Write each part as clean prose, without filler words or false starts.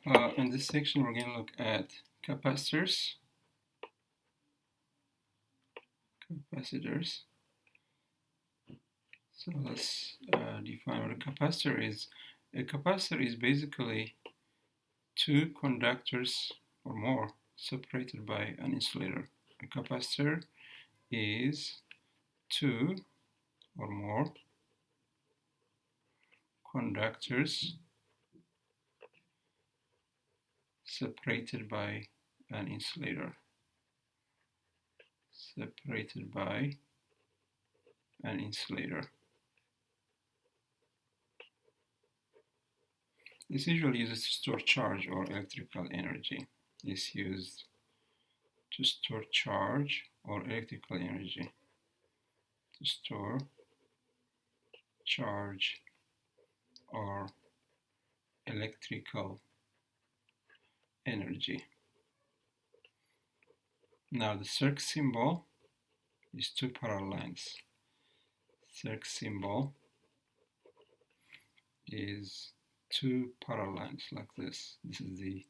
In this section, we're going to look at capacitors. So let's define what a capacitor is. A capacitor is basically two conductors or more separated by an insulator. A capacitor is two or more conductors separated by an insulator. Separated by an insulator. This usually uses to store charge or electrical energy. Is used to store charge or electrical energy. To store charge or electrical energy. Now the circ symbol is two parallel lines. Circ symbol is two parallel lines like this. This is the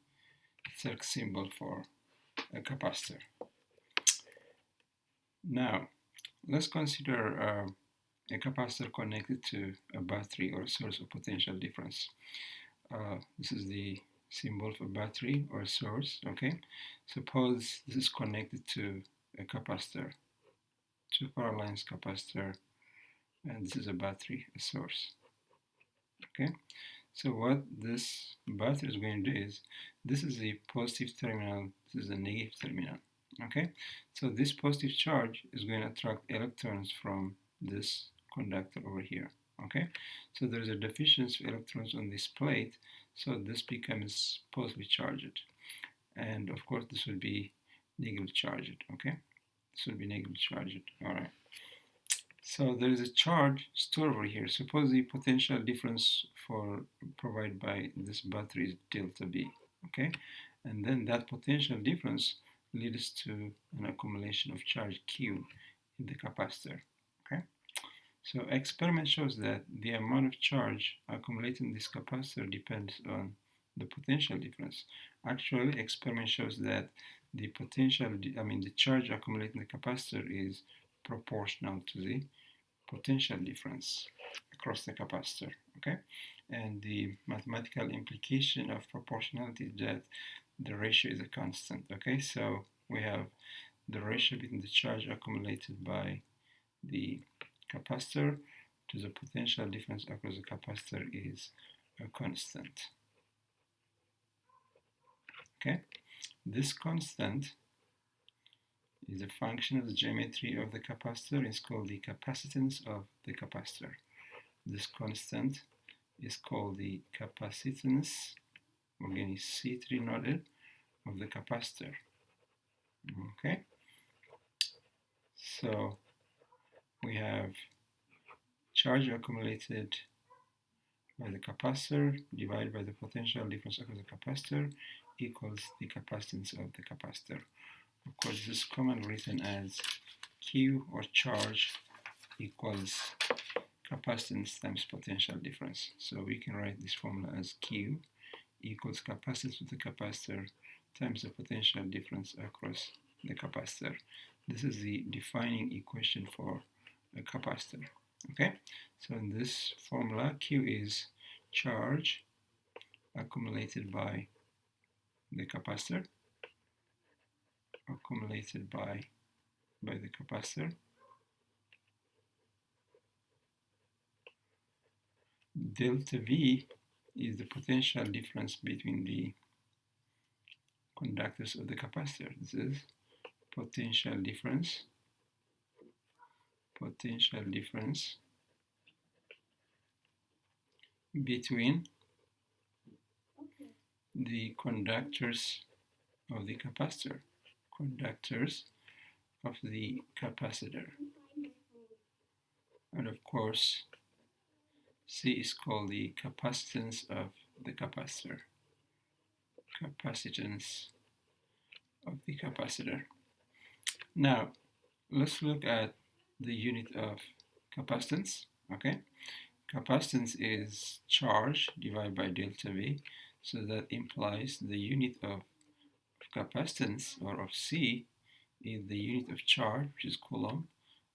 circ symbol for a capacitor. Now let's consider a capacitor connected to a battery or a source of potential difference. This is the symbol for battery or source. Okay, suppose this is connected to a capacitor, two parallel lines capacitor, and this is a battery, a source. Okay, so what this battery is going to do is, this is the positive terminal, this is the negative terminal. Okay, so this positive charge is going to attract electrons from this conductor over here. Okay, so there's a deficiency of electrons on this plate, so this becomes positively charged, and of course this will be negatively charged. Okay, this will be negatively charged. All right, so there is a charge stored over here. Suppose the potential difference provided by this battery is delta V. Okay, and then that potential difference leads to an accumulation of charge Q in the capacitor. Okay, so experiment shows that the amount of charge accumulated in this capacitor depends on the potential difference. Actually, experiment shows that the the charge accumulated in the capacitor is proportional to the potential difference across the capacitor. Okay, and the mathematical implication of proportionality is that the ratio is a constant. Okay, so we have the ratio between the charge accumulated by the capacitor to the potential difference across the capacitor is a constant. Okay, this constant is a function of the geometry of the capacitor. It's called the capacitance of the capacitor. This constant is called the capacitance, again is C3 noted, of the capacitor. Okay, so we have charge accumulated by the capacitor divided by the potential difference across the capacitor equals the capacitance of the capacitor. Of course, this is commonly written as Q, or charge, equals capacitance times potential difference. So we can write this formula as Q equals capacitance of the capacitor times the potential difference across the capacitor. This is the defining equation for a capacitor. Okay, so in this formula, Q is charge accumulated by the capacitor, accumulated by the capacitor, delta V is the potential difference between the conductors of the capacitor. This is potential difference between the conductors of the capacitor, and of course C is called the capacitance of the capacitor. Now let's look at the unit of capacitance. Okay, capacitance is charge divided by delta V. So that implies the unit of capacitance, or of C, is the unit of charge, which is Coulomb,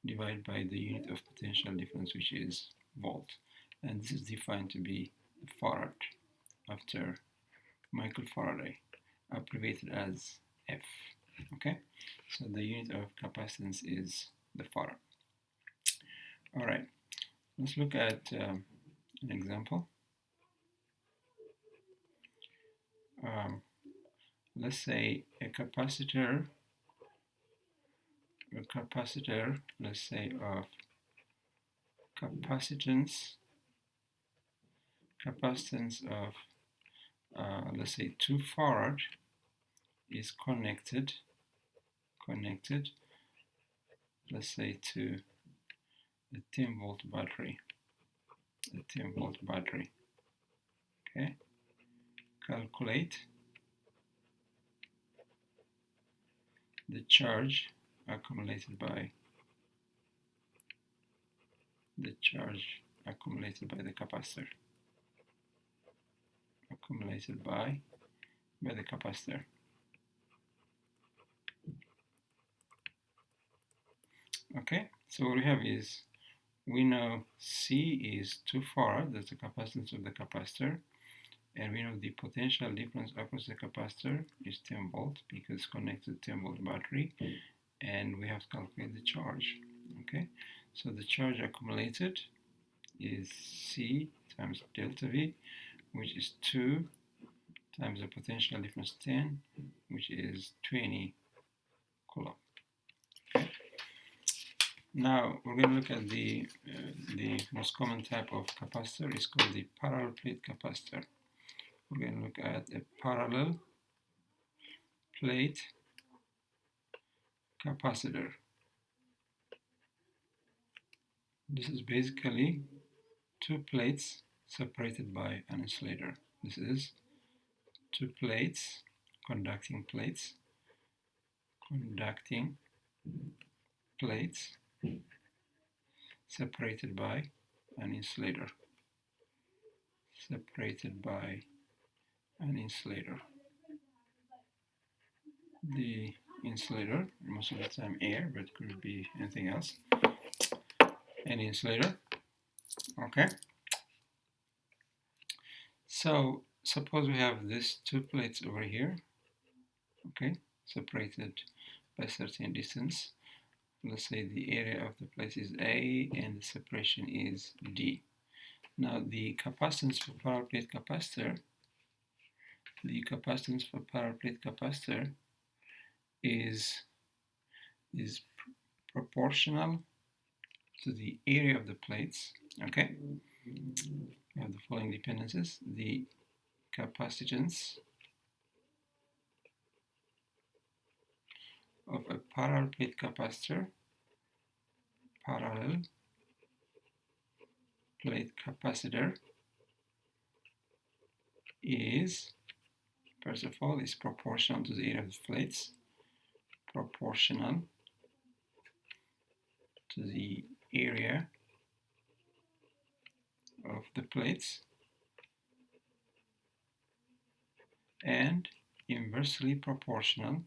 divided by the unit of potential difference, which is volt. And this is defined to be Farad after Michael Faraday, abbreviated as F. Okay, so the unit of capacitance is the Farad. All right, let's look at an example. Let's say a capacitor, let's say of capacitance of let's say 2 farad is connected, let's say to a 10 volt battery, okay. Calculate the charge accumulated by the capacitor, Okay, so what we have is, we know C is 2 farad, that's the capacitance of the capacitor, and we know the potential difference across the capacitor is 10 volt because it's connected to 10 volt battery, and we have to calculate the charge. Okay, so the charge accumulated is C times delta V, which is 2 times the potential difference 10, which is 20 Coulomb. Now we're going to look at the most common type of capacitor. It's called the parallel plate capacitor. We're going to look at a parallel plate capacitor. This is basically 2 plates separated by an insulator. This is 2 plates, conducting plates, separated by an insulator, The insulator, most of the time air, but could be anything else. An insulator. Okay. So suppose we have these 2 plates over here, okay, separated by a certain distance. Let's say the area of the plate is A and the separation is D. Now the capacitance for parallel plate capacitor, is proportional to the area of the plates. Okay, we have the following dependencies. The capacitance of a parallel plate capacitor, is, first of all, is proportional to the area of the plates, and inversely proportional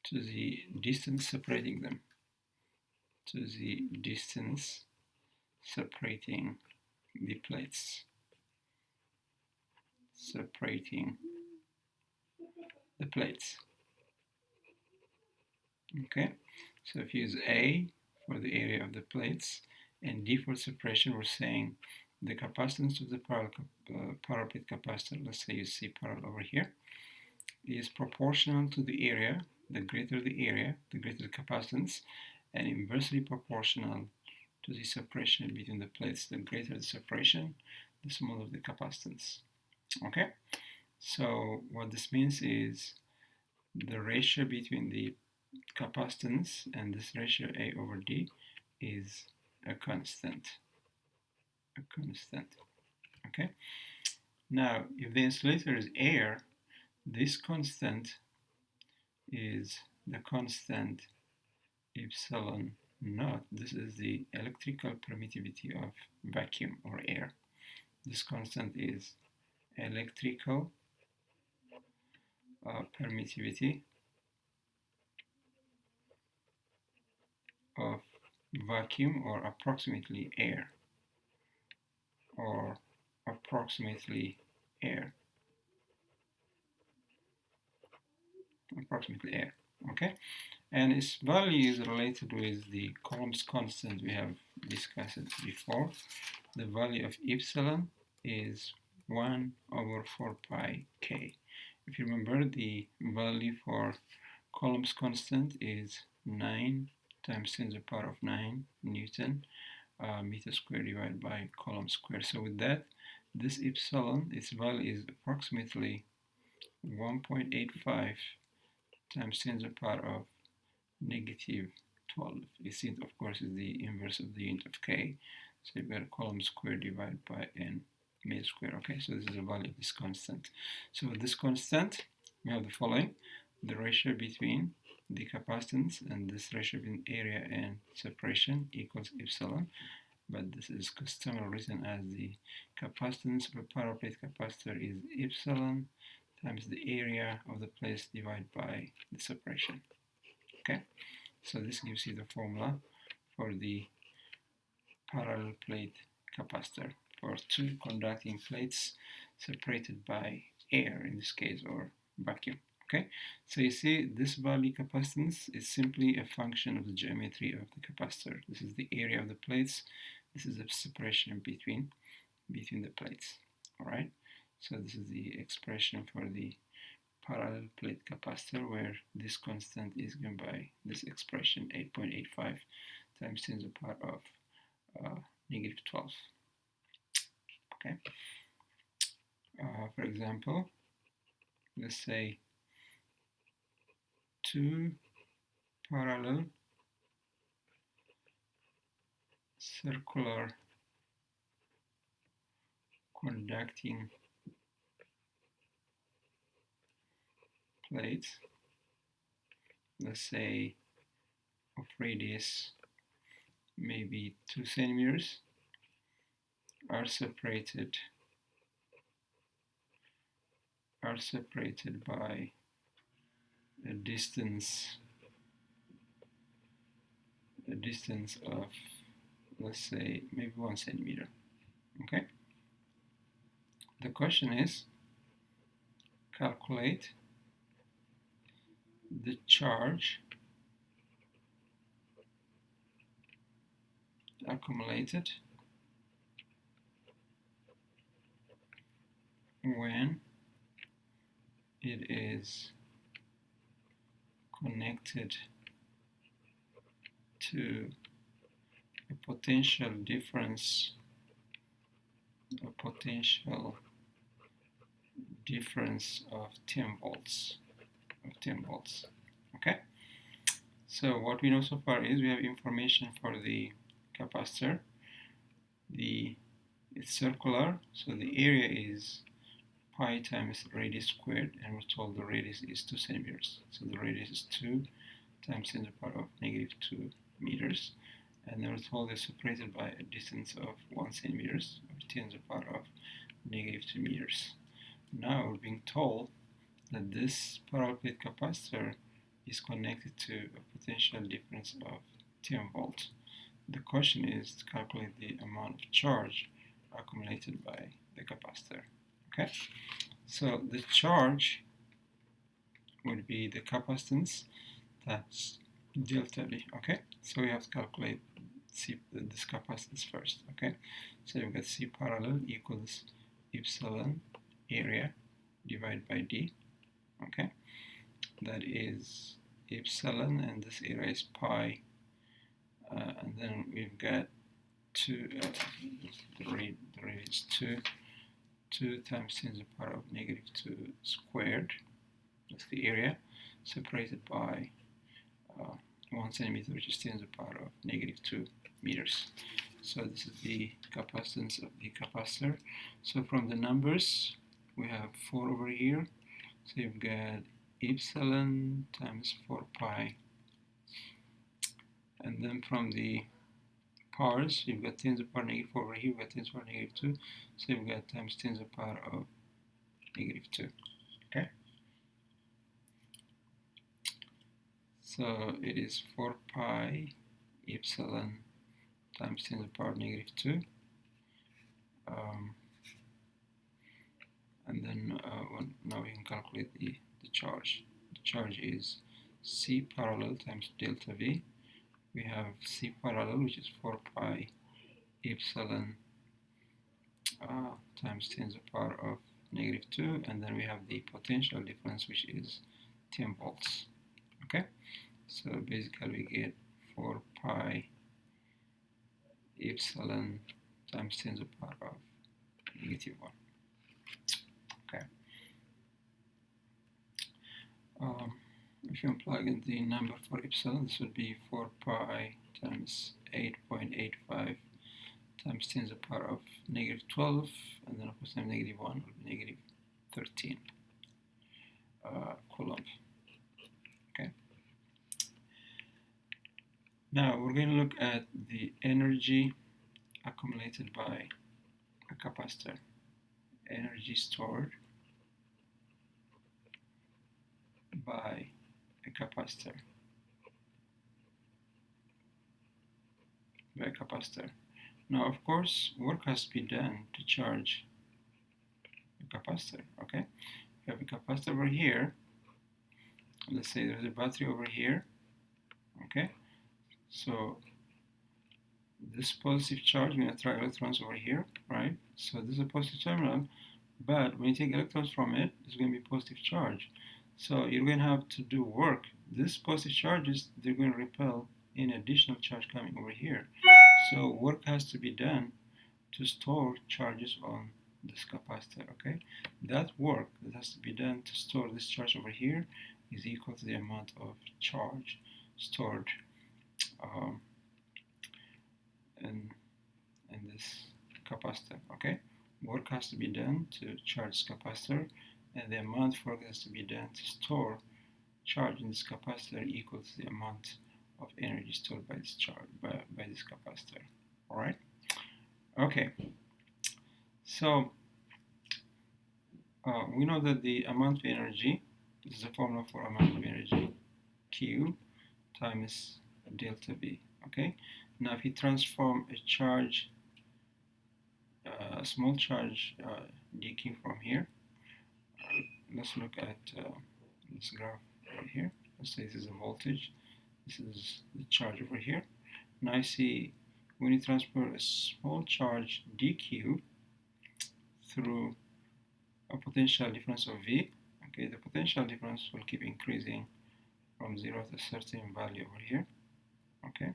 to the distance separating them, separating the plates, Okay, so if you use A for the area of the plates and D for separation, we're saying the capacitance of the parallel plate capacitor, let's say you see parallel over here, is proportional to the area. The greater the area, the greater the capacitance, and inversely proportional to the separation between the plates. The greater the separation, the smaller the capacitance. Okay, so what this means is the ratio between the capacitance and this ratio A over D is a constant. Okay, now if the insulator is air, this constant is the constant epsilon Note, this is the electrical permittivity of vacuum or air. This constant is electrical permittivity of vacuum or approximately air or approximately air. Okay, and its value is related with the Coulomb's constant we have discussed before. The value of epsilon is 1 over 4 pi k. If you remember, the value for Coulomb's constant is 9 times 10 to the power of 9 Newton meter square divided by Coulomb square. So with that, this epsilon, its value is approximately 1.85 times 10 to the power of negative 12. This, of course, is the inverse of the unit of k. So you've got Coulomb square divided by n meter square. Okay, so this is the value of this constant. So with this constant, we have the following. The ratio between the capacitance and this ratio between area and separation equals epsilon. But this is customarily written as the capacitance of a parallel plate capacitor is epsilon times the area of the plate divided by the separation. Okay, so this gives you the formula for the parallel plate capacitor for two conducting plates separated by air in this case, or vacuum. Okay, so you see this value capacitance is simply a function of the geometry of the capacitor. This is the area of the plates. This is the separation between the plates. All right, so this is the expression for the parallel plate capacitor, where this constant is given by this expression, 8.85 times 10 to the power of negative 12. Okay. For example, let's say two parallel circular conducting plates, let's say of radius maybe 2 centimeters, are separated by a distance of, let's say, maybe 1 centimeter. Okay, the question is, calculate the charge accumulated when it is connected to a potential difference of 10 volts. Okay, so what we know so far is we have information for the capacitor. It's circular, so the area is pi times radius squared, and we're told the radius is 2 centimeters. So the radius is 2 times 10 to the power of negative 2 meters, and then we're told they're separated by a distance of 1 centimeters, or 10 to the power of negative 2 meters. Now we're being told that this parallel plate capacitor is connected to a potential difference of 10 volts. The question is to calculate the amount of charge accumulated by the capacitor. Okay, so the charge would be the capacitance, that's delta V. Okay, so we have to calculate this capacitance first. Okay, so we've got C parallel equals epsilon area divided by D. Okay, that is epsilon, and this area is pi, and then we've got the rate is 2 times 10 to the power of negative 2 squared. That's the area, separated by 1 centimeter, which is 10 to the power of negative 2 meters. So this is the capacitance of the capacitor. So from the numbers, we have 4 over here. So you've got epsilon times 4 pi, And then from the powers, you've got 10 to the power negative over here, you've got 10 to the power negative 2, so you've got times 10 to the power of negative 2. Okay? So it is 4 pi epsilon times 10 to the power negative 2. And then now we can calculate the charge. The charge is C parallel times delta V. We have C parallel, which is 4 pi epsilon times 10 to the power of negative 2, and then we have the potential difference, which is 10 volts. Okay, so basically we get 4 pi epsilon times 10 to the power of negative 1. Okay. If you plug in the number for epsilon, this would be 4 pi times 8.85 times 10 to the power of negative 12, and then of course times negative 1 will be negative 13 coulomb. Okay. Now we're going to look at the energy accumulated by a capacitor, energy stored by a capacitor. Now, of course, work has to be done to charge a capacitor. Okay, we have a capacitor over here. Let's say there's a battery over here. Okay, so this positive charge, we're going to attract electrons over here, right? So this is a positive terminal, but when you take electrons from it, there's going to be positive charge. So you're going to have to do work. These positive charges, they're going to repel any additional charge coming over here. So work has to be done to store charges on this capacitor, okay? That work that has to be done to store this charge over here is equal to the amount of charge stored in this capacitor, okay? Work has to be done to charge this capacitor, and the amount of work has to be done to store charge in this capacitor equal to the amount of energy stored by this charge by this capacitor. All right. Okay. So we know that the amount of energy, this is a formula for amount of energy, Q times delta V. Okay. Now if you transform a charge, a small charge dq from here, let's look at this graph right here. Let's say this is a voltage. This is the charge over here. Now I see when you transfer a small charge dq through a potential difference of V, okay, the potential difference will keep increasing from 0 to a certain value over here, okay,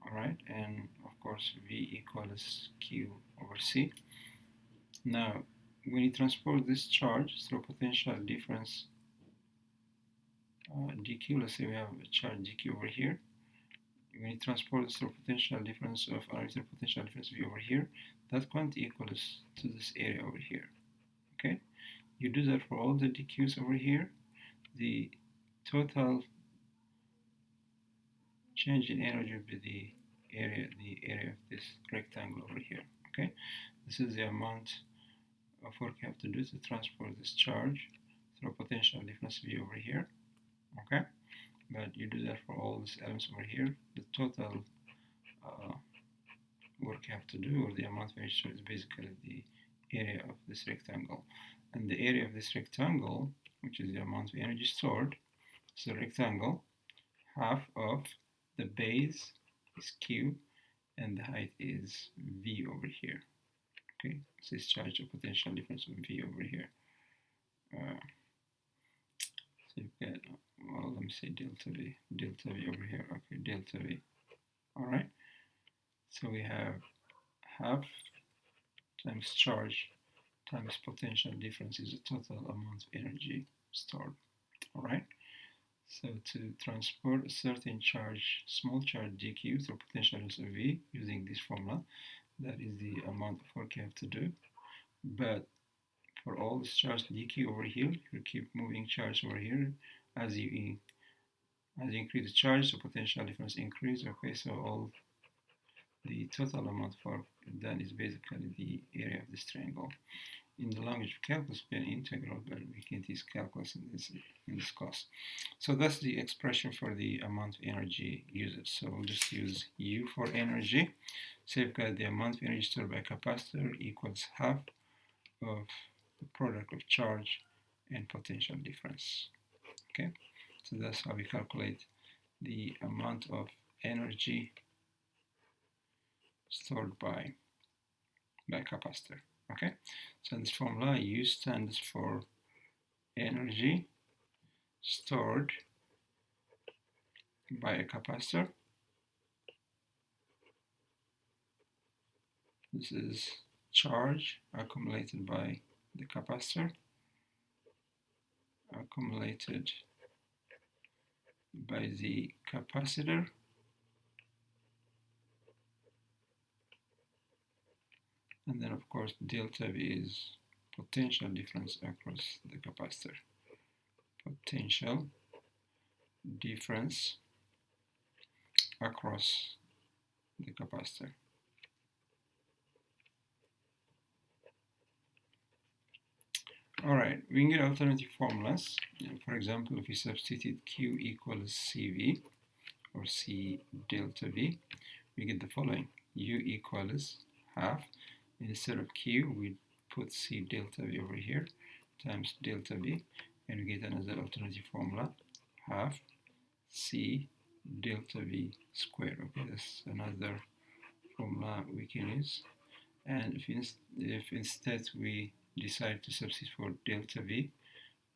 alright, and of course V equals Q over C. Now when you transport this charge through potential difference dq, let's say we have a charge dq over here. When you transport this through potential difference of potential difference V over here, that quantity equals to this area over here. Okay, you do that for all the dq's over here. The total change in energy will be the area of this rectangle over here. Okay, this is the amount of work you have to do to transport this charge through potential difference V over here. Okay, but you do that for all these elements over here. The total work you have to do, or the amount of energy, is basically the area of this rectangle. And the area of this rectangle, which is the amount of energy stored, is the rectangle. Half of the base is Q, and the height is V over here. Okay, so it's charge of potential difference of V over here. So you get, well, let me say delta V over here. Okay, delta V. All right. So we have half times charge times potential difference is the total amount of energy stored. All right. So to transport a certain charge, small charge dq through potential difference of V using this formula, that is the amount of work you have to do. But for all this charge dq over here, you keep moving charge over here as you As you increase the charge, the potential difference increase. Okay, so all the total amount for that is basically the area of this triangle. In the language of calculus, we have an integral, but we can't use calculus in this class. So that's the expression for the amount of energy used. So we'll just use U for energy. So we've got the amount of energy stored by a capacitor equals half of the product of charge and potential difference. Okay, so that's how we calculate the amount of energy stored by capacitor. Okay, so this formula U stands for energy stored by a capacitor. This is charge accumulated by the capacitor, accumulated by the capacitor, and then of course delta V is potential difference across the capacitor. Potential difference across the capacitor. Alright, we can get alternative formulas. For example, if we substitute Q equals CV or C delta V, we get the following. U equals half. Instead of Q, we put C delta V over here times delta V, and we get another alternative formula, half C delta V squared. Okay, that's another formula we can use. And if instead we decide to substitute for delta V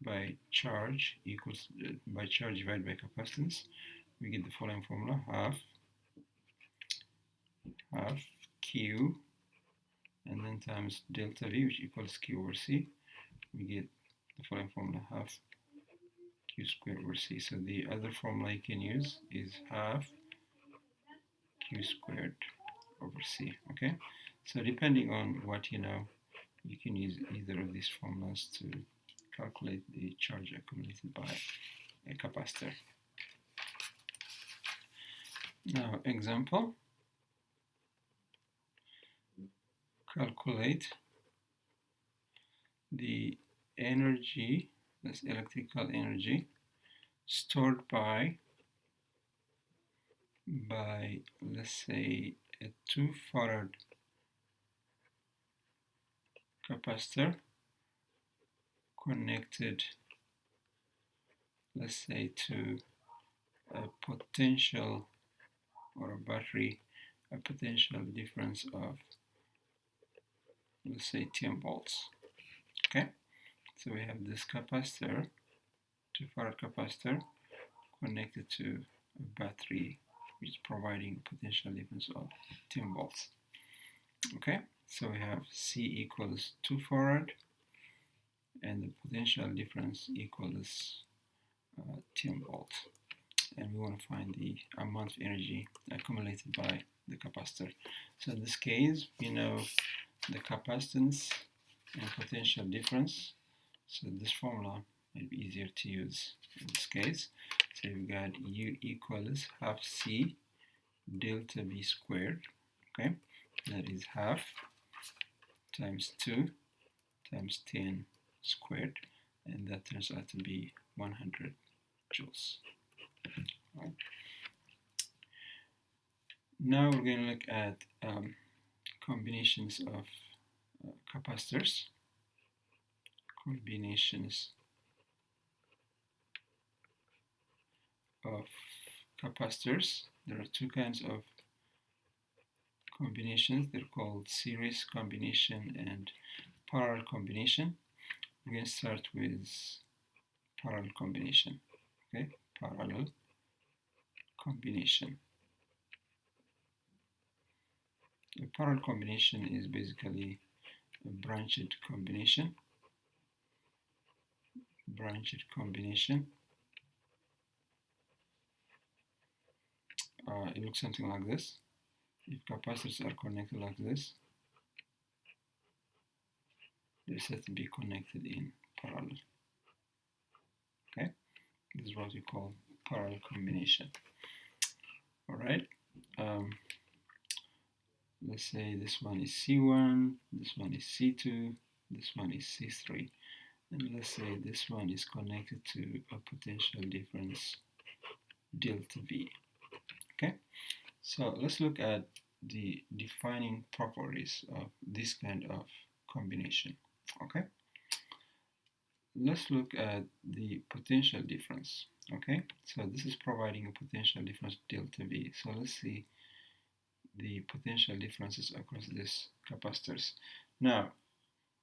by charge equals by charge divided by capacitance, we get the following formula, half Q and then times delta V, which equals Q over C. We get the following formula, half Q squared over C. So the other formula you can use is half Q squared over C. Okay, so depending on what you know, you can use either of these formulas to calculate the charge accumulated by a capacitor. Now, example, calculate the energy, that's electrical energy, stored by let's say a 2 farad capacitor connected, let's say, to a potential or a battery, a potential difference of, let's say, 10 volts. Okay, so we have this capacitor, 2 farad capacitor, connected to a battery which is providing potential difference of 10 volts. Okay, so we have C equals 2 farad and the potential difference equals 10 volts, and we want to find the amount of energy accumulated by the capacitor. So in this case, we know the capacitance and potential difference, so this formula might be easier to use in this case. So we've got U equals half C delta V squared. Okay, that is half times 2 times 10 squared, and that turns out to be 100 joules. Right. Now we're going to look at combinations of capacitors. Combinations of capacitors. There are two kinds of combinations. They're called series combination and parallel combination. We're going to start with parallel combination. Okay, parallel combination. A parallel combination is basically a branched combination. Branched combination. It looks something like this. If capacitors are connected like this, they're said to be connected in parallel. Okay, this is what we call parallel combination. All right. Let's say this one is C1, this one is C2, this one is C3, and let's say this one is connected to a potential difference delta V. Okay, so let's look at the defining properties of this kind of combination. Okay, let's look at the potential difference. Okay, so this is providing a potential difference delta V. So let's see the potential differences across these capacitors. Now,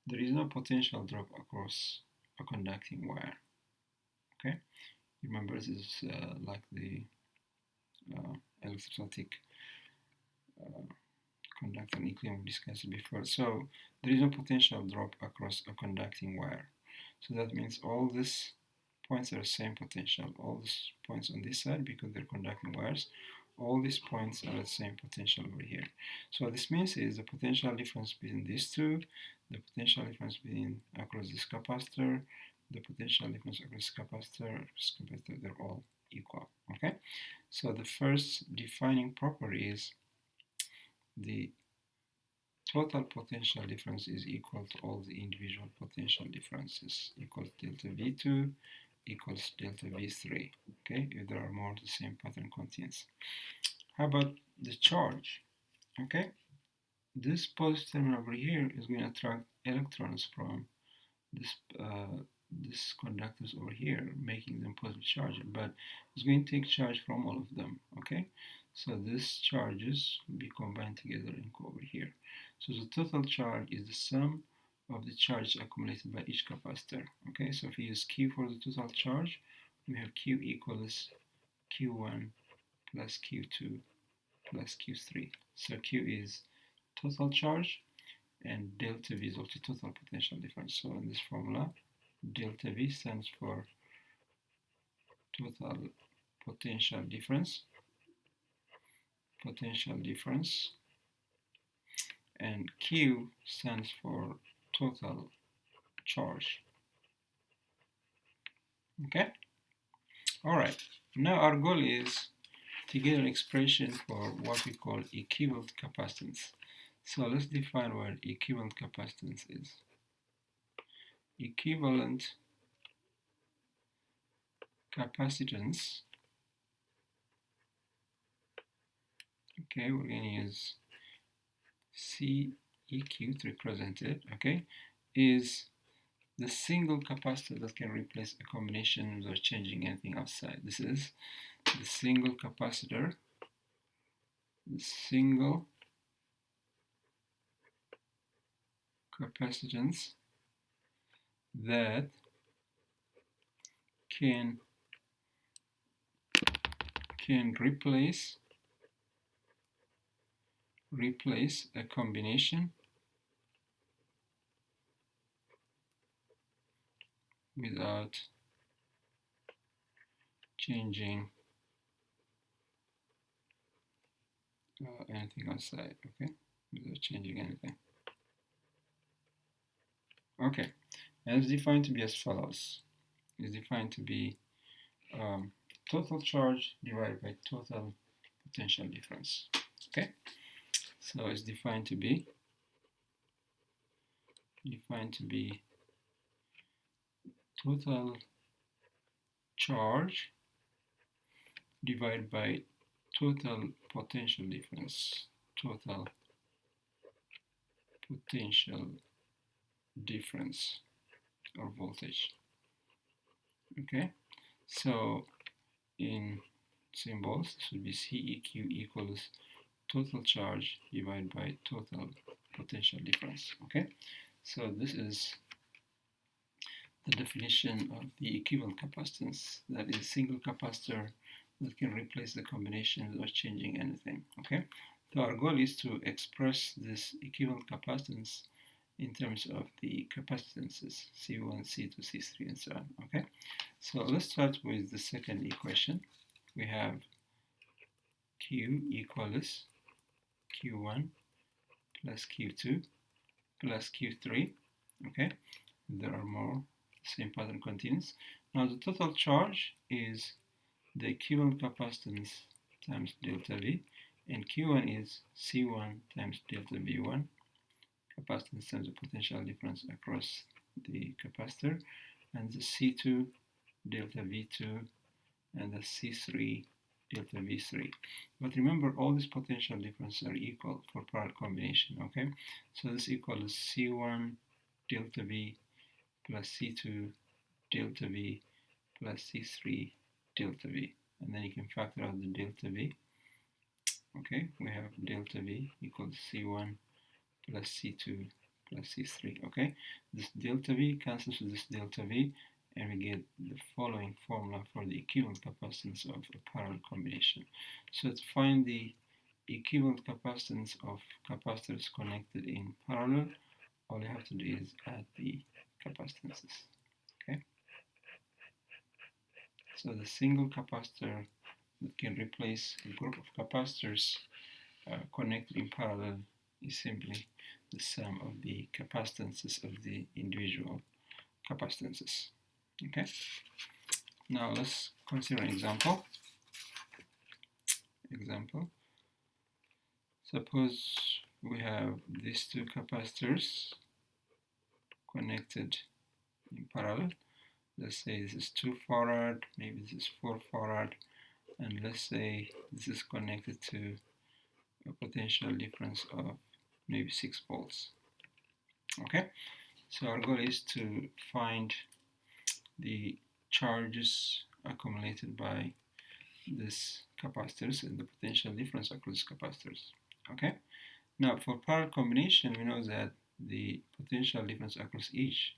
there is no potential drop across a conducting wire. Okay, remember this is like the electrostatic conductor equilibrium we discussed before. So there is no potential drop across a conducting wire. So that means all these points are the same potential. All these points on this side, because they're conducting wires, all these points are the same potential over here. So what this means is the potential difference between these two, the potential difference between across this capacitor, the potential difference across capacitor, they're all equal. Okay, so the first defining property is the total potential difference is equal to all the individual potential differences, equals delta V2 equals delta V3. Okay, if there are more, the same pattern continues. How about the charge? Okay, this positive terminal over here is going to attract electrons from this conductors over here, making them positive charge, but it's going to take charge from all of them. Okay, so these charges will be combined together and go over here. So the total charge is the sum of the charge accumulated by each capacitor. Okay, so if we use Q for the total charge, we have Q equals Q1 plus Q2 plus Q3. So Q is total charge, and delta V is also total potential difference. So in this formula, delta V stands for total potential difference, and Q stands for total charge. Okay? Alright, now our goal is to get an expression for what we call equivalent capacitance. So let's define what equivalent capacitance is. Equivalent capacitance, okay, we're going to use CEQ to represent it, okay, is the single capacitor that can replace a combination without changing anything outside. This is the single capacitor, the single capacitance that can replace a combination without changing anything outside. Okay, without changing anything. Okay, and it's defined to be as follows. It's defined to be total charge divided by total potential difference. Okay, so it's defined to be total charge divided by total potential difference, total potential difference or voltage. Okay, so in symbols, this would be CEQ equals total charge divided by total potential difference. Okay, so this is the definition of the equivalent capacitance, that is a single capacitor that can replace the combination without changing anything. Okay, so our goal is to express this equivalent capacitance in terms of the capacitances C1, C2, C3, and so on. Okay, so let's start with the second equation. We have Q equals Q1 plus Q2 plus Q3. Okay, there are more, same pattern continues. Now the total charge is the equivalent capacitance times delta V, and Q1 is C1 times delta V1, capacitance times the potential difference across the capacitor, and the C2 delta V2 and the C3 delta V3. But remember, all these potential differences are equal for parallel combination, okay? So this equals C1 delta V plus C2 delta V plus C3 delta V. And then you can factor out the delta V. Okay, we have delta V equals C1 plus C2 plus C3. Okay, this delta V cancels with this delta V, and we get the following formula for the equivalent capacitance of a parallel combination. So to find the equivalent capacitance of capacitors connected in parallel, all you have to do is add the capacitances. Okay, so the single capacitor that can replace a group of capacitors connected in parallel is simply the sum of the capacitances of the individual capacitances. Okay, now let's consider an example. Suppose we have these two capacitors connected in parallel. Let's say this is 2 farad, maybe this is 4 farad, and let's say this is connected to a potential difference of maybe 6 volts. Okay, so our goal is to find the charges accumulated by these capacitors and the potential difference across capacitors. Okay, now for parallel combination, we know that the potential difference across each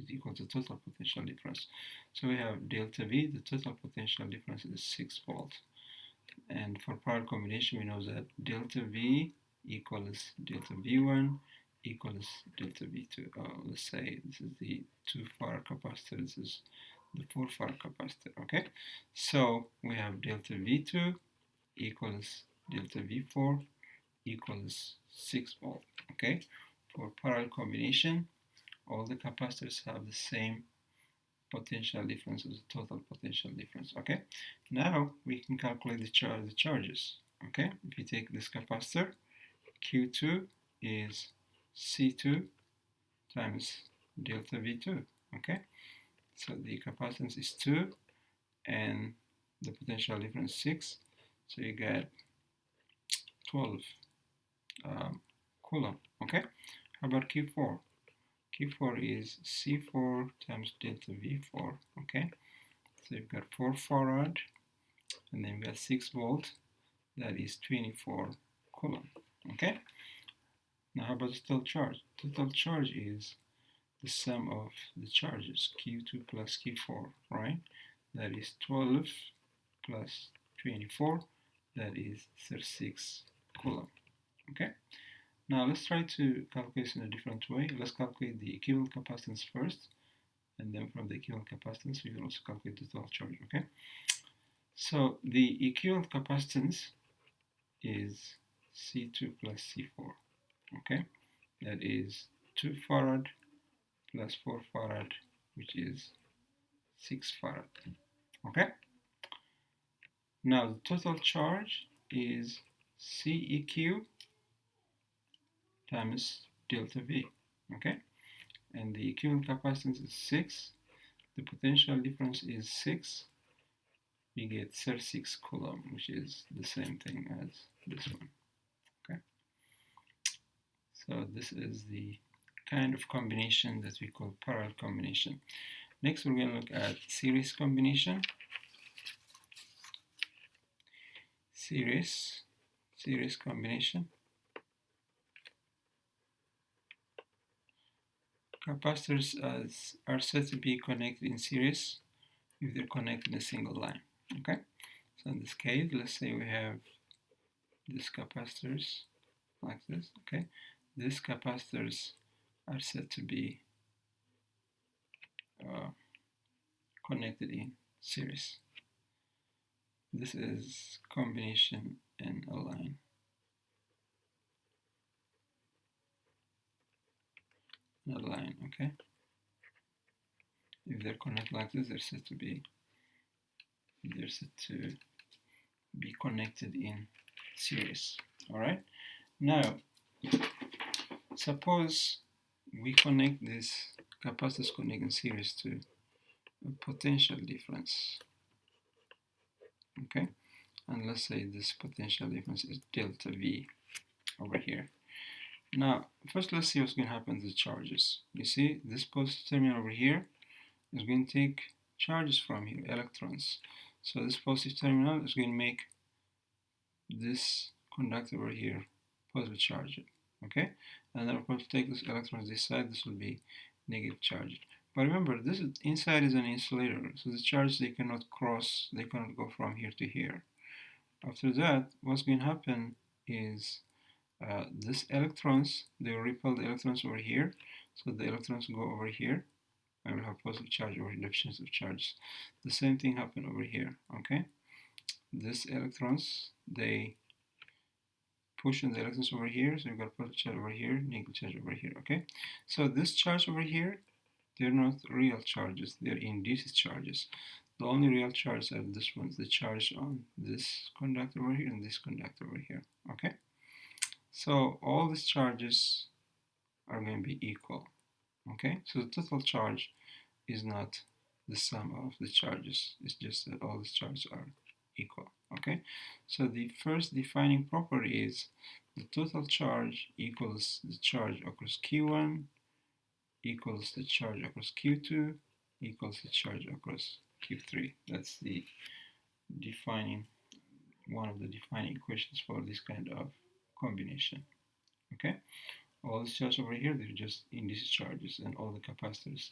is equal to total potential difference. So we have delta V, the total potential difference is 6 volts. And for parallel combination, we know that delta V equals delta V1 equals delta V2. Let's say this is the 2 farad capacitor, this is the 4 farad capacitor. Okay, so we have delta V2 equals delta V4 equals 6 volts. Okay, for parallel combination, all the capacitors have the same potential difference as the total potential difference. Okay, now we can calculate the charges. Okay, if you take this capacitor, Q2 is C2 times delta V2. Okay, so the capacitance is 2 and the potential difference 6, so you get 12 coulomb. Okay, how about Q4? Q4 is C4 times delta V4. Okay, so you've got 4 farad and then we've got 6 volt, that is 24 coulomb. Okay, now how about the total charge? Total charge is the sum of the charges, Q2 plus Q4, right? That is 12 plus 24, that is 36 coulomb. Okay, now let's try to calculate this in a different way. Let's calculate the equivalent capacitance first, and then from the equivalent capacitance we can also calculate the total charge. Okay, so the equivalent capacitance is C2 plus C4. Okay, that is 2 farad plus 4 farad, which is 6 farad. Okay, now the total charge is CEQ times delta V. Okay, and the equivalent capacitance is 6, the potential difference is 6, we get 36 coulomb, which is the same thing as this one. Okay, so this is the kind of combination that we call parallel combination. Next, we're going to look at series combination. Series combination. Capacitors are said to be connected in series if they're connected in a single line. Okay, so in this case, let's say we have these capacitors like this. Okay, these capacitors are said to be connected in series. This is combination in a line. Okay, if they're connected like this, they're said to be they're said to be connected in series. All right. Now, suppose we connect this capacitors connect in series to a potential difference. Okay, and let's say this potential difference is delta V over here. Now, first let's see what's going to happen to the charges. You see, this positive terminal over here is going to take charges from here, electrons. So this positive terminal is going to make this conductor over here positive charge. Okay, and then we're going to take this electrons this side, this will be negative charge. But remember, this is, inside is an insulator, so the charges they cannot cross, they cannot go from here to here. After that, what's going to happen is this electrons, they will repel the electrons over here, so the electrons go over here, and we'll have positive charge over deficiency of charge. The same thing happened over here. Okay, this electrons, they push on the electrons over here, so you've got positive charge over here, negative charge over here. Okay, so this charge over here, they're not real charges, they're induced charges. The only real charges are this ones, the charge on this conductor over here and this conductor over here. Okay, so all these charges are going to be equal. Okay, so the total charge is not the sum of the charges, it's just that all the charges are equal. Okay, so the first defining property is the total charge equals the charge across Q1 equals the charge across Q2 equals the charge across Q3. That's the defining, one of the defining equations for this kind of combination. Okay, all the charges over here, they're just indices charges, and all the capacitors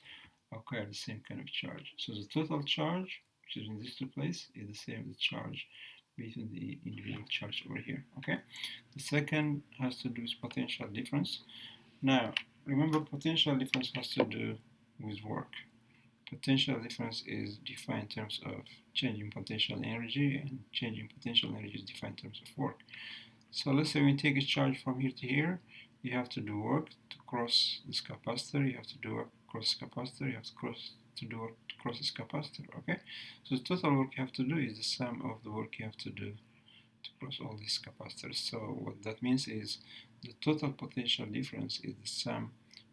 acquire the same kind of charge. So the total charge, which is in these two places, is the same as the charge between the individual charge over here. Okay, the second has to do with potential difference. Now, remember, potential difference has to do with work. Potential difference is defined in terms of changing potential energy, and changing potential energy is defined in terms of work. So let's say we take a charge from here to here, you have to do work to cross this capacitor, you have to do work to cross this capacitor, you have to do work to cross this capacitor. Okay, so the total work you have to do is the sum of the work you have to do to cross all these capacitors. So what that means is the total potential difference is the sum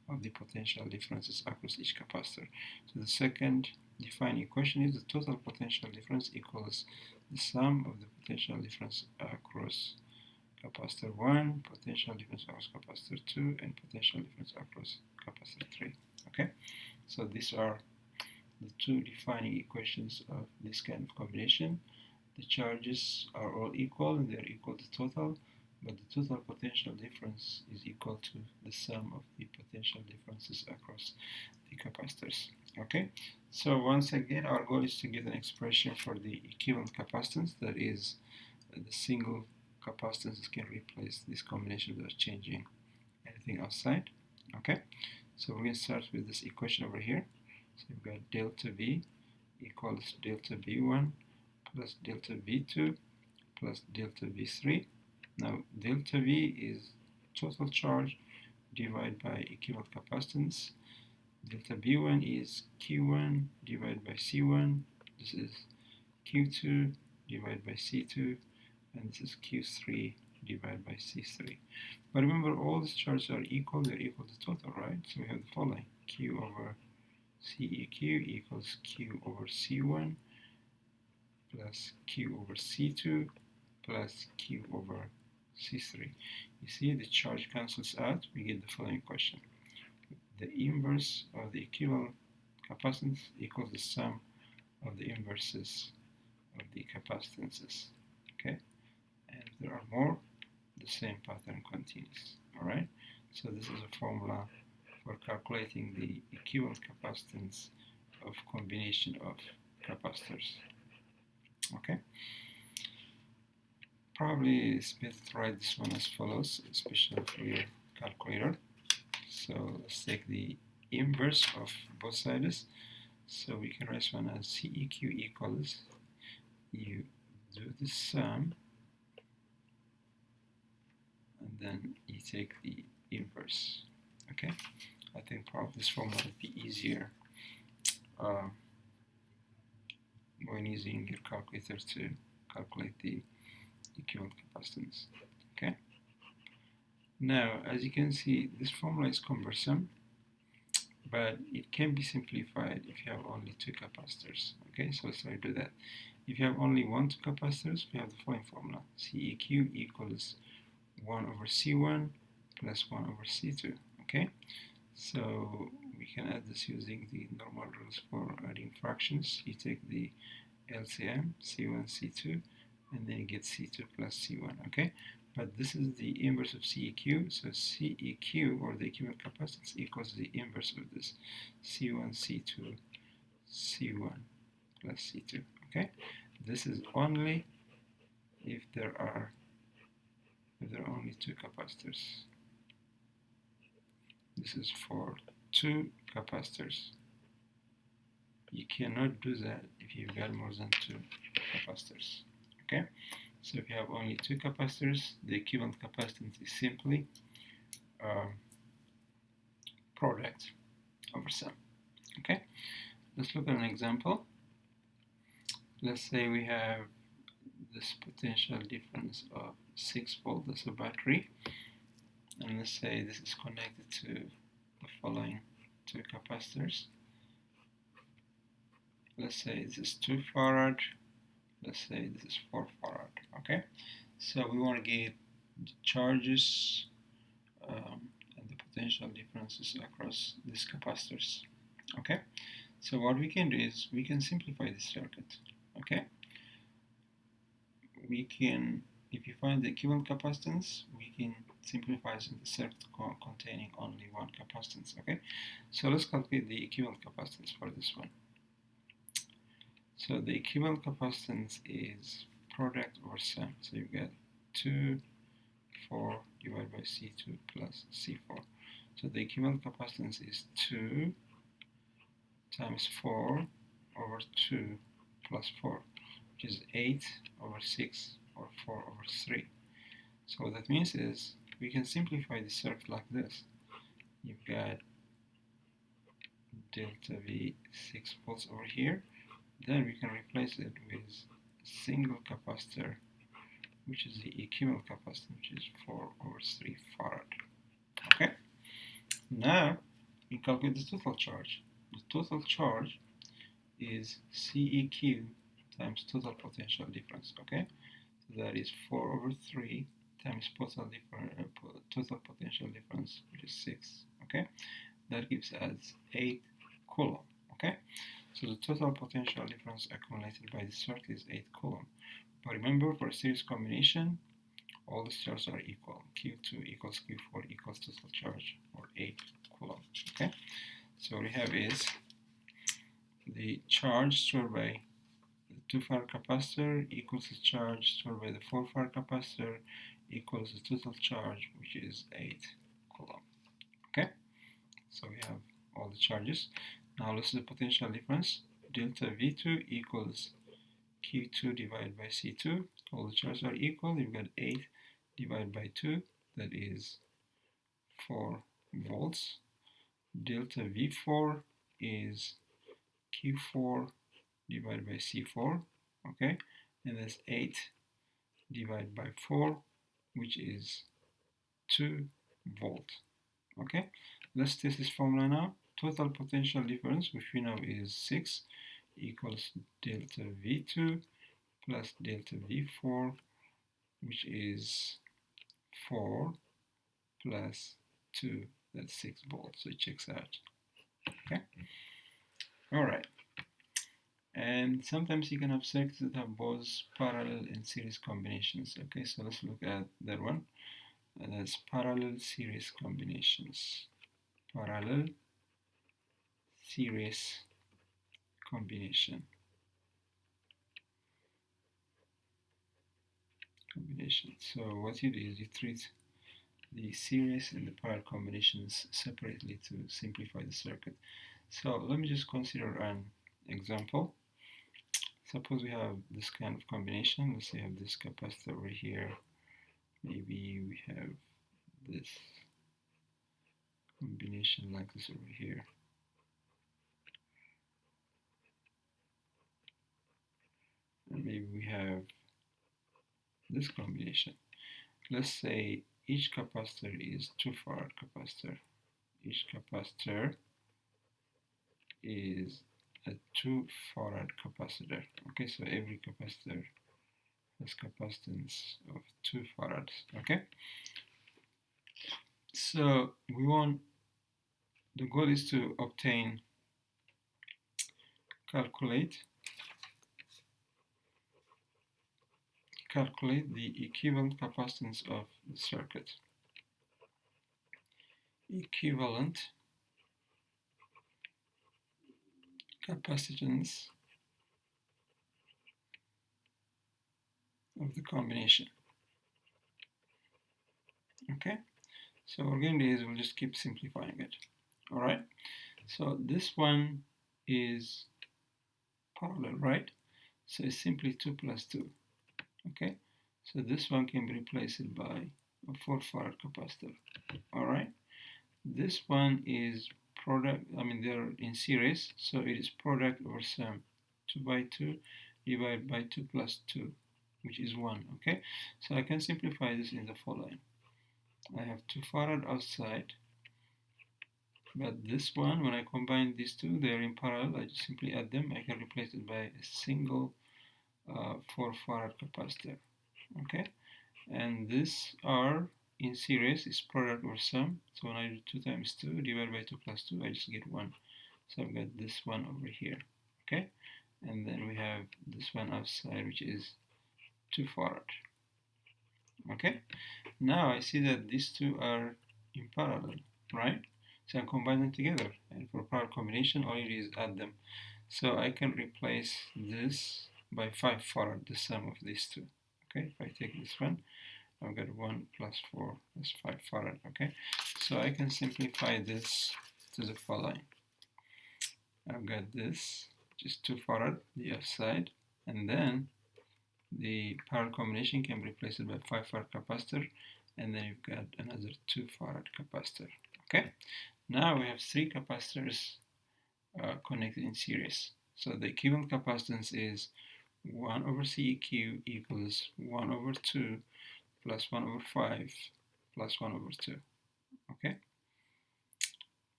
of the potential differences across each capacitor. So the second defining equation is the total potential difference equals the sum of the potential difference across capacitor 1, potential difference across capacitor 2, and potential difference across capacitor 3. Okay, so these are the two defining equations of this kind of combination. The charges are all equal and they're equal to total, but the total potential difference is equal to the sum of the potential differences across the capacitors. Okay, so once again, our goal is to get an expression for the equivalent capacitance, that is, the single capacitances can replace this combination without changing anything outside. Okay, so we're going to start with this equation over here. So we've got delta V equals delta V1 plus delta V2 plus delta V3. Now delta V is total charge divided by equivalent capacitance. Delta V1 is Q1 divided by C1. This is Q2 divided by C2, and this is Q3 divided by C3. But remember, all these charges are equal, they're equal to total, right? So we have the following: Q over CEQ equals Q over C1 plus Q over C2 plus Q over C3. You see, the charge cancels out, we get the following equation. The inverse of the equivalent capacitance equals the sum of the inverses of the capacitances. Okay, and if there are more, the same pattern continues. Alright, so this is a formula for calculating the equivalent capacitance of combination of capacitors. Okay, probably it's better to write this one as follows, especially for your calculator. So let's take the inverse of both sides. So we can write this one as CEQ equals, you do the sum and then you take the inverse. Okay, I think probably this formula would be easier when using your calculator to calculate the equivalent capacitance. Okay. Now, as you can see, this formula is cumbersome, but it can be simplified if you have only two capacitors. Okay, so let's try to do that. If you have only two capacitors, we have the following formula: CEQ equals 1 over C1 plus 1 over C2. Okay, so we can add this using the normal rules for adding fractions. You take the LCM, C1, C2, and then you get C2 plus C1. Okay, but this is the inverse of CEQ, so CEQ, or the equivalent capacitance, equals the inverse of this: C1, C2, C1 plus C2. Okay, this is only if there are only two capacitors. This is for two capacitors. You cannot do that if you've got more than two capacitors. Okay, so if you have only two capacitors, the equivalent capacitance is simply product over sum. Okay, let's look at an example. Let's say we have this potential difference of 6 volts as a battery, and let's say this is connected to the following two capacitors. Let's say this is 2 farad, let's say this is 4 farad. Okay, so we want to get the charges and the potential differences across these capacitors. Okay, so what we can do is we can simplify this circuit. Okay, we can, if you find the equivalent capacitance, we can simplify the circuit containing only one capacitance. Okay, so let's calculate the equivalent capacitance for this one. So the equivalent capacitance is product over sum. So you get 2, 4 divided by C2 plus C4. So the equivalent capacitance is 2 times 4 over 2 plus 4, which is 8 over 6, or 4 over 3. So what that means is we can simplify the circuit like this. You've got delta V 6 volts over here. Then we can replace it with a single capacitor, which is the equivalent capacitance, which is 4 over 3 farad. Okay, now we calculate the total charge. The total charge is CEQ times total potential difference. Okay, so that is 4 over 3 times total potential difference, which is 6. Okay, that gives us 8 coulomb. Okay, so the total potential difference accumulated by the circuit is 8 coulomb. But remember, for a series combination, all the charges are equal. Q2 equals Q4 equals total charge, or 8 coulomb. Okay, so what we have is the charge stored by the 2 farad capacitor equals the charge stored by the 4 farad capacitor equals the total charge, which is 8 coulomb. Okay, so we have all the charges. Now let's do the potential difference. Delta V2 equals Q2 divided by C2. All the charges are equal. You've got 8 divided by 2, that is 4 volts. Delta V4 is Q4 divided by C4. Okay, and that's 8 divided by 4, which is 2 volts. Okay, let's test this formula now. Total potential difference, which we know is 6, equals delta V2 plus delta V4, which is 4 plus 2, that's 6 volts, so it checks out. Okay, all right. And sometimes you can have circuits that have both parallel and series combinations. Okay, so let's look at that one. And that's parallel series combinations. Parallel series combination. So what you do is you treat the series and the parallel combinations separately to simplify the circuit. So let me just consider an example. Suppose we have this kind of combination. Let's say I have this capacitor over here. Maybe we have this combination like this over here. maybe we have this combination. Let's say each capacitor is 2 farad capacitor. Each capacitor is a 2 farad capacitor. Okay, so every capacitor has capacitance of 2 farads. Okay, so the goal is to calculate the equivalent capacitance of the circuit. Equivalent capacitance of the combination. Okay, so what we're going to do is we'll just keep simplifying it. All right, so this one is parallel, right? So it's simply 2 plus 2. Okay, so this one can be replaced by a 4 farad capacitor. All right, this one is product, they're in series, so it is product over sum. 2 by 2 divided by 2 plus 2, which is 1. Okay, so I can simplify this in the following. I have 2 farad outside, but this one, when I combine these two, they're in parallel. I just simply add them. I can replace it by a single 4 farad capacitor. Okay, and this are in series, is product or sum. So when I do 2 times 2 divided by 2 plus 2, I just get 1. So I've got this one over here. Okay, and then we have this one outside, which is 2 farad. Okay, now I see that these two are in parallel, right? So I combine them together, and for parallel combination, all you do is add them. So I can replace this by 5 farad, the sum of these two. Okay, if I take this one, I've got 1 plus 4, that's 5 farad. Okay, so I can simplify this to the following. I've got this, which is 2 farad, the outside, and then the parallel combination can be replaced by 5 farad capacitor, and then you've got another 2 farad capacitor. Okay, now we have 3 capacitors connected in series. So the equivalent capacitance is 1 over Ceq equals 1 over 2 plus 1 over 5 plus 1 over 2. Okay,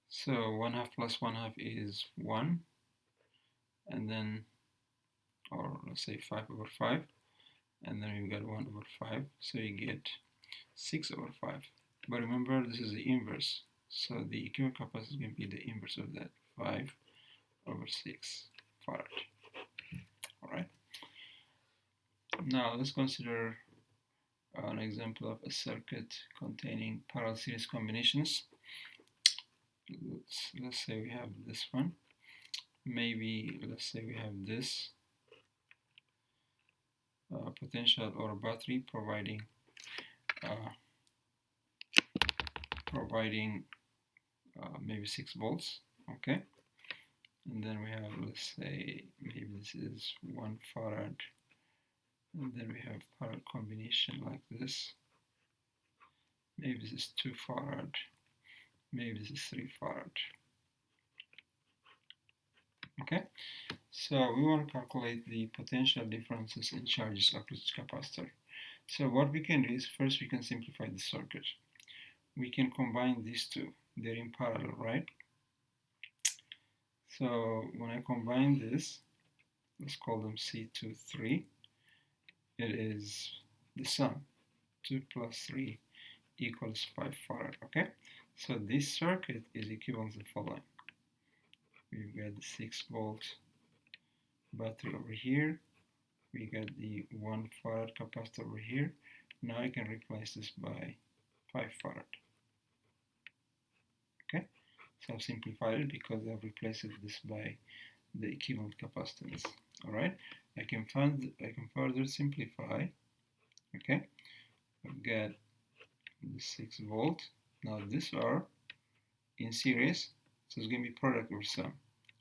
so 1/2 plus 1/2 is 1, and then, or let's say 5 over 5, and then you've got 1 over 5, so you get 6 over 5. But remember, this is the inverse, so the equivalent capacitance is going to be the inverse of that, 5 over 6 farad. Alright, now let's consider an example of a circuit containing parallel series combinations. Let's say we have this one. Maybe let's say we have this potential or battery providing maybe 6 volts. Okay, and then we have, let's say, maybe this is 1 farad, and then we have parallel combination like this. Maybe this is 2 farad, maybe this is 3 farad. Okay, so we want to calculate the potential differences in charges of each capacitor. So what we can do is, first we can simplify the circuit. We can combine these two, they're in parallel, right? So when I combine this, let's call them C2, 3, it is the sum, 2 plus 3 equals 5 farad. Okay, so this circuit is equivalent to the following. We've got the 6 volt battery over here, we got the 1 farad capacitor over here. Now I can replace this by 5 farad. Okay, so I've simplified it because I've replaced this by the equivalent capacitance. Alright, I can further simplify. Okay, I've got the 6 volt. Now these are in series, so it's going to be product over sum.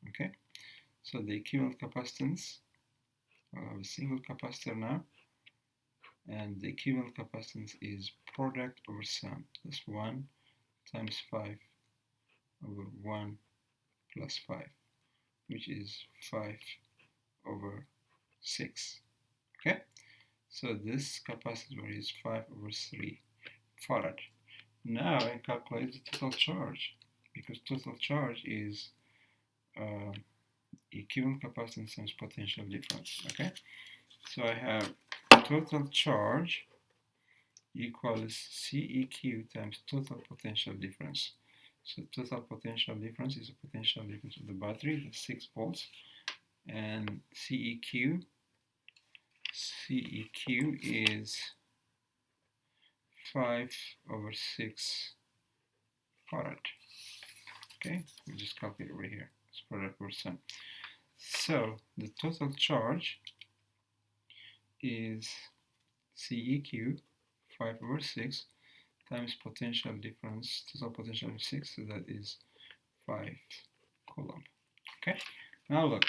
Okay, so the equivalent capacitance, I have a single capacitor now, and the equivalent capacitance is product over sum. That's 1 times 5 over 1 plus 5, which is 5 over 6. Okay, so this capacitor is 5/3 farad. Now I calculate the total charge, because total charge is equivalent capacitance times potential difference. Okay, so I have total charge equals CEQ times total potential difference. So total potential difference is the potential difference of the battery, the 6 volts, and CEQ is 5/6 farad. Okay, we just calculate over here. It's product percent. So the total charge is CEQ 5/6 times potential difference, total potential of 6, so that is 5 coulomb. Okay, now look,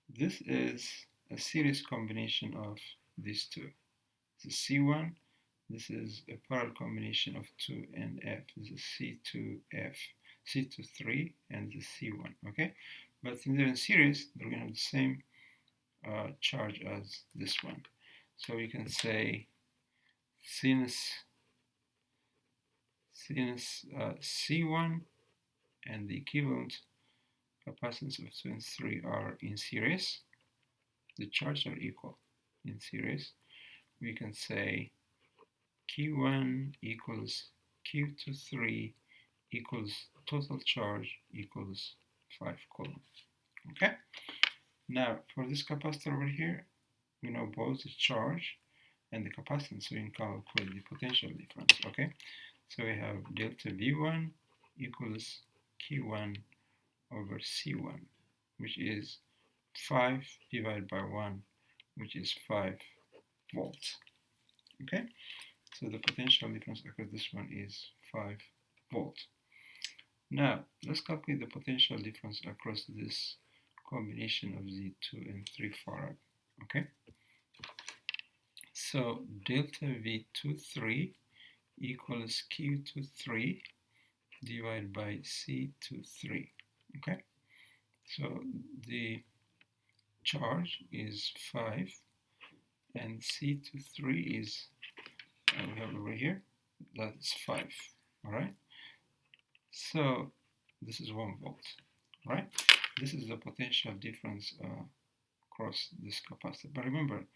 this is a series combination of these two. This is C1, this is a parallel combination of 2 and F. This is C2F, C23, and the C1. Okay, but in the series, they're going to have the same charge as this one. So we can say since C1 and the equivalent capacitance of 2 and 3 are in series, the charges are equal in series, we can say Q1 equals Q23 equals total charge equals 5 coulomb. Okay, now for this capacitor over here, we know both the charge and the capacitance, so we can calculate the potential difference. Okay, so we have delta V1 equals Q1 over C1, which is 5 divided by 1, which is 5 volts. Okay, so the potential difference across this one is 5 volts. Now let's calculate the potential difference across this combination of the 2 and 3 farad. Okay, so delta V23 equals Q23 divided by C23. Okay, so the charge is 5 and C23 is, we have over here, that's 5. All right, so this is 1 volt. Right, this is the potential difference across this capacitor. But remember,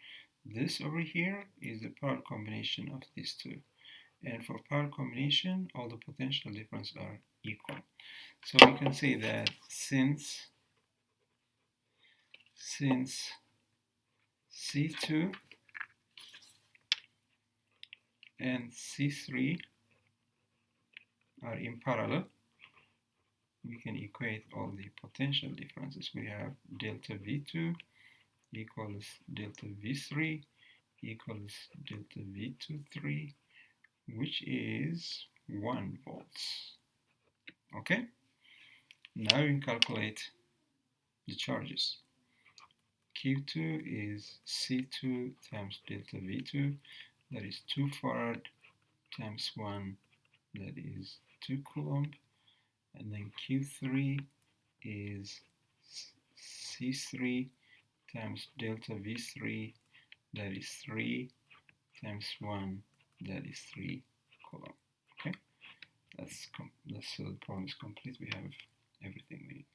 this over here is the power combination of these two, and for power combination all the potential difference are equal. So we can say that since C2 and C3 are in parallel, we can equate all the potential differences. We have delta V2 equals delta V3 equals delta V23, which is 1 volts. Okay, now we can calculate the charges. Q2 is C2 times delta V2, that is 2 farad times 1, that is 2 coulomb, and then Q3 is C3 times delta V3, that is 3 times 1, that is 3 coulomb. Okay, that's the problem is complete. We have everything we need.